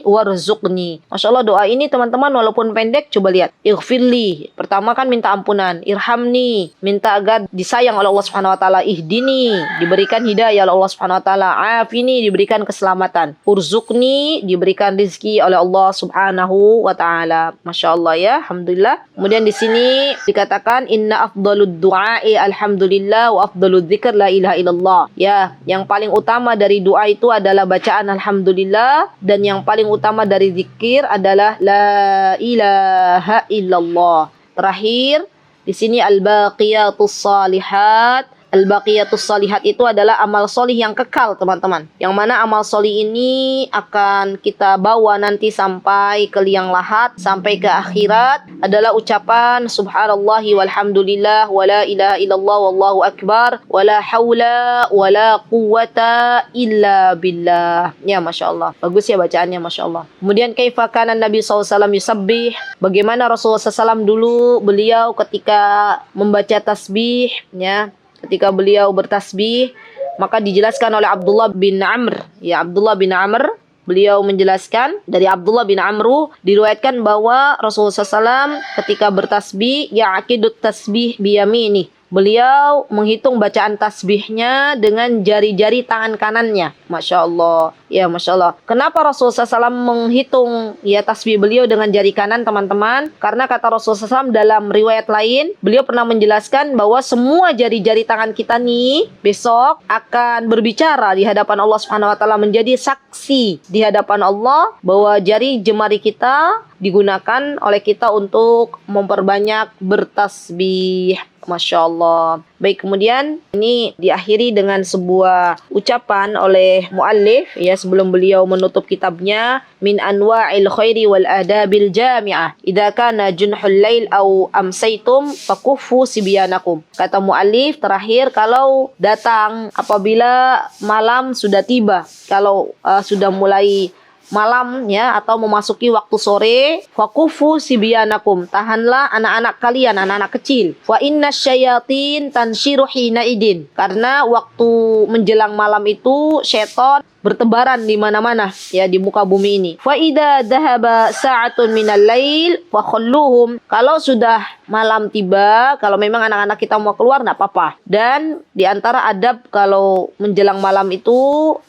warzuqni. Masya Allah, doa ini teman-teman walaupun pendek, coba lihat. Ighfirli, pertama kan minta ampunan. Irhamni, minta agar disayang oleh Allah Subhanahu wa taala. Ihdini, diberikan hidayah oleh Allah Subhanahu wa taala. Afini, diberikan keselamatan. Urzuqni, diberikan rizki oleh Allah Subhanahu wa taala. Masya Allah ya, alhamdulillah. Kemudian di sini dikatakan inna afdalud du'a'i alhamdulillah wa afdalud dzikr la ilaha illallah. Ya, yang paling utama dari doa itu adalah bacaan alhamdulillah, dan yang paling utama dari zikir adalah la ilaha illallah. Terakhir di sini al-baqiyatus salihat. Al-baqiyatus salihat itu adalah amal solih yang kekal, teman-teman. Yang mana amal solih ini akan kita bawa nanti sampai ke liang lahat, sampai ke akhirat. Adalah ucapan subhanallahi walhamdulillah wa la ilaha illallah wallahu akbar wa la hawla wa la quwata illa billah. Ya, Masya Allah. Bagus ya bacaannya, Masya Allah. Kemudian kaifa kana Nabi SAW yusabbih. Bagaimana Rasulullah SAW dulu beliau ketika membaca tasbih, ya. Ketika beliau bertasbih, maka dijelaskan oleh Abdullah bin Amr. Ya, Abdullah bin Amr, beliau menjelaskan dari Abdullah bin Amru, diriwayatkan bahwa Rasulullah SAW ketika bertasbih, ya'aqidut tasbih biyamini. Beliau menghitung bacaan tasbihnya dengan jari-jari tangan kanannya. Masya Allah. Ya, Masya Allah. Kenapa Rasulullah SAW menghitung ya tasbih beliau dengan jari kanan, teman-teman? Karena kata Rasulullah SAW dalam riwayat lain, beliau pernah menjelaskan bahwa semua jari-jari tangan kita nih besok akan berbicara di hadapan Allah Subhanahu wa taala, menjadi saksi di hadapan Allah bahwa jari jemari kita digunakan oleh kita untuk memperbanyak bertasbih. Masya Allah. Baik, kemudian ini diakhiri dengan sebuah ucapan oleh muallif ya sebelum beliau menutup kitabnya, min anwa'il khairi wal adabil jami'ah idza kana junhul lail au amsaitum fakuffu sibyanakum. Kata muallif terakhir, kalau datang apabila malam sudah tiba, kalau sudah mulai malam ya atau memasuki waktu sore, fakufu sibyanakum, tahanlah anak-anak kalian, anak-anak kecil. Wa inna syayatin tanshiru hina idin, karena waktu menjelang malam itu syaitan bertebaran di mana-mana ya di muka bumi ini. Fa idza dhahaba sa'atun minal lail fa khalluhum, kalau sudah malam tiba, kalau memang anak-anak kita mau keluar enggak apa-apa. Dan di antara adab kalau menjelang malam itu,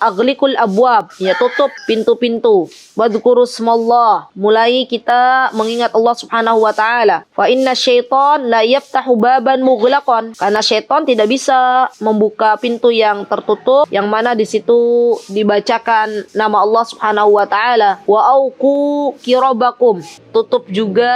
aghliqul abwab, ya tutup pintu-pintu. Wadhkurusmallah, mulai kita mengingat Allah Subhanahu wa taala. Fa inna syaitan la yaftahu baban mughlaqan, karena syaitan tidak bisa membuka pintu yang tertutup yang mana di situ dibacakan nama Allah Subhanahu wa taala. Wa auqu kirabakum, tutup juga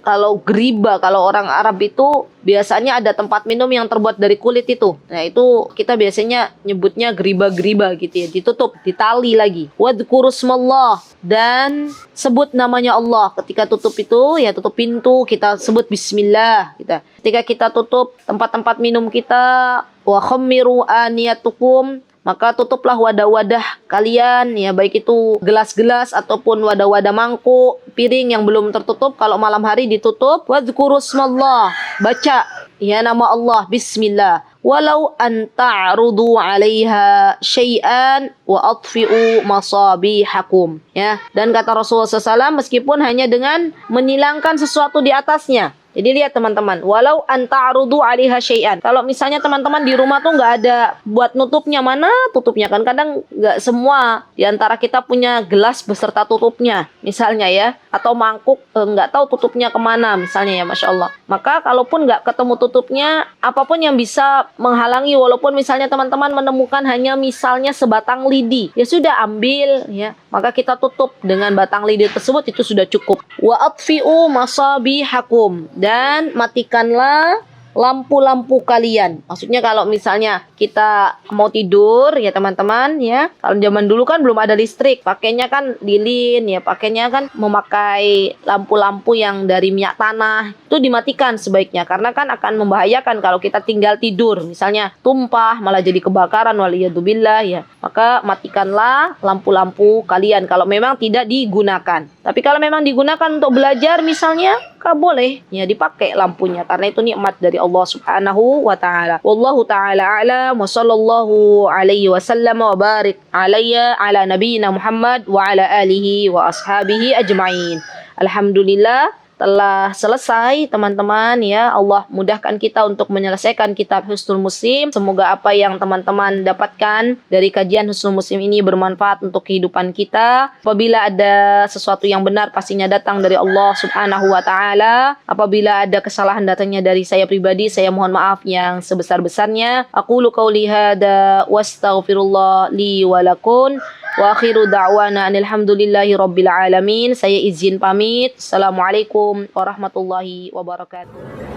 kalau geriba, kalau orang Arab itu biasanya ada tempat minum yang terbuat dari kulit itu. Nah, itu kita biasanya nyebutnya geriba-geriba gitu ya. Ditutup, ditali lagi. Wadhkurusmallah, dan sebut namanya Allah. Ketika tutup itu, ya tutup pintu, kita sebut bismillah. Ketika kita tutup tempat-tempat minum kita, wa khammiru aniyatukum, maka tutuplah wadah-wadah kalian ya, baik itu gelas-gelas ataupun wadah-wadah mangkuk, piring yang belum tertutup, kalau malam hari ditutup. Wadhkurusmallah, baca ya nama Allah, bismillah. Walau an ta'rudu 'alaiha syai'an wa atfi'u masabihakum ya. Dan kata Rasulullah SAW, meskipun hanya dengan menilangkan sesuatu di atasnya. Jadi lihat teman-teman, walau anta'rudu 'alaiha syai'an. Kalau misalnya teman-teman di rumah tuh nggak ada buat nutupnya, mana tutupnya, kan kadang nggak semua di antara kita punya gelas beserta tutupnya misalnya ya, atau mangkuk nggak tahu tutupnya kemana misalnya ya, Masya Allah. Maka kalaupun nggak ketemu tutupnya, apapun yang bisa menghalangi, walaupun misalnya teman-teman menemukan hanya misalnya sebatang lidi, ya sudah ambil ya, maka kita tutup dengan batang lidi tersebut, itu sudah cukup. Wa atfi'u masabihakum, dan matikanlah lampu-lampu kalian. Maksudnya kalau misalnya kita mau tidur ya teman-teman ya, kalau zaman dulu kan belum ada listrik, pakainya kan lilin ya, pakainya kan memakai lampu-lampu yang dari minyak tanah, itu dimatikan sebaiknya, karena kan akan membahayakan kalau kita tinggal tidur, misalnya tumpah malah jadi kebakaran, waliyadzubillah ya. Maka matikanlah lampu-lampu kalian kalau memang tidak digunakan. Tapi kalau memang digunakan untuk belajar misalnya, boleh ya dipakai lampunya, karena itu nikmat dari Allah Subhanahu wa taala. Wallahu taala a'lam, wa sallallahu alaihi wasallam wa barik alayya ala nabiyyina Muhammad wa ala alihi wa ashabihi ajmain. Alhamdulillah telah selesai teman-teman ya. Allah mudahkan kita untuk menyelesaikan kitab Husnul Muslim. Semoga apa yang teman-teman dapatkan dari kajian Husnul Muslim ini bermanfaat untuk kehidupan kita. Apabila ada sesuatu yang benar, pastinya datang dari Allah Subhanahu wa taala. Apabila ada kesalahan, datangnya dari saya pribadi, saya mohon maaf yang sebesar-besarnya. Aqulu qauli hada wastaghfirullah li wa lakum. Wa akhiru da'wana alhamdulillahi rabbil alamin. Saya izin pamit. Assalamualaikum warahmatullahi wabarakatuh.